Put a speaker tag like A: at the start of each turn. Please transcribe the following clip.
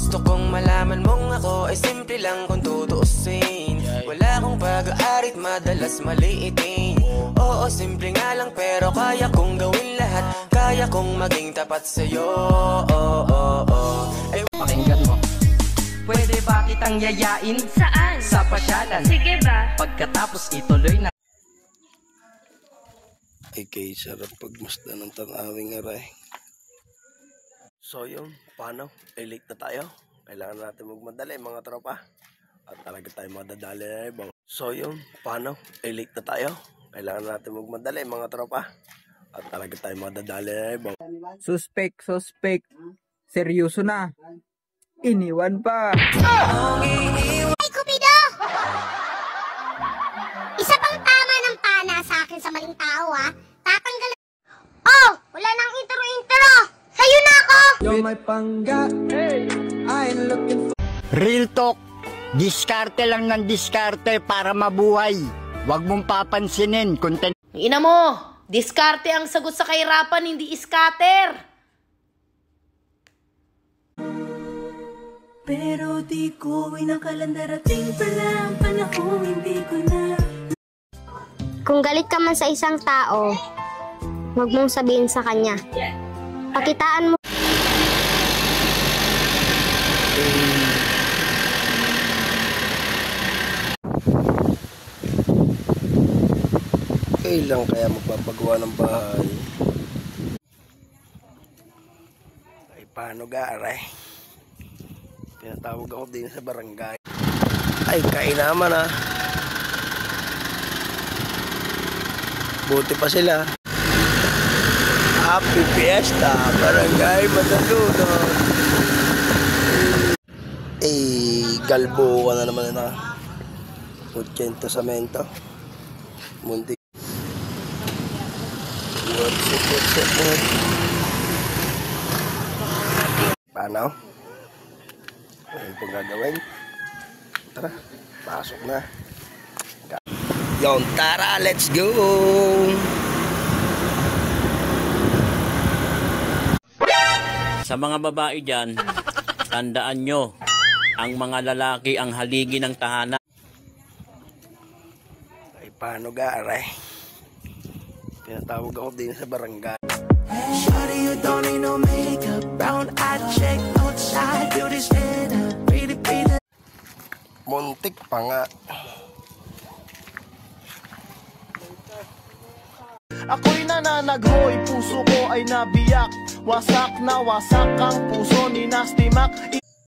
A: Gusto kong malaman mong ako ay simple lang kung tutuusin. Wala akong pag-aarit, madalas maliitin. Oo, simple nga lang pero kaya kong gawin lahat. Kaya kong maging tapat sa'yo. Ay,
B: pakinggan mo. Pwede ba kitang yayain?
C: Saan?
B: Sa pasyalan.
C: Sige ba?
B: Pagkatapos ituloy na.
D: Ay kay sarap pagmasdan ng tanawing aray. So yun, paano? Late na tayo. Kailangan natin magmadali mga tropa. At talaga tayo madadali. So yun, paano? Late na tayo. Kailangan natin magmadali mga tropa. At talaga tayo madadali.
E: Suspect. Seryoso na. Iniwan pa.
F: Ay, Cupido! Isa pang tama ng pana sa akin sa maling tao, ha? Tatanggal. Oh! Wala nang intro! Sa'yo na ako!
E: You're my pangga. I'm looking for...
G: Real talk. Diskarte lang ng diskarte para mabuhay. Huwag mong papansinin.
C: Ina mo! Diskarte ang sagot sa kahirapan, hindi scatter!
H: Pero di ko inakalang darating pala ang panahon, hindi ko na.
F: Kung galit ka man sa isang tao, huwag mong sabihin sa kanya. Pakitaan mo.
D: Kailan kaya magpapagawa ng bahay? Ay paano ga aray? Pinatawag ako din sa barangay. Ay kain naman ha. Buti pa sila. Happy Fiesta, Barangay Matalunan. Galbo ka na naman na. 80 samento. Munti. What's up? Paano? Ano pong gagawin? Tara, pasok na. Yon, tara, let's go!
I: Sa mga babae dyan, tandaan nyo, ang mga lalaki ang haligi ng tahanan.
D: Ay, paano ga, aray? Pinatawag ako din sa barangay.
H: Shawty, you don't need no makeup. Brown eye check outside. Do this in a pretty.
D: Muntik pa nga.
J: Ako'y nananaghoy, puso ko ay nabiyak. Wasak na wasak ang puso ni Nasty Mac.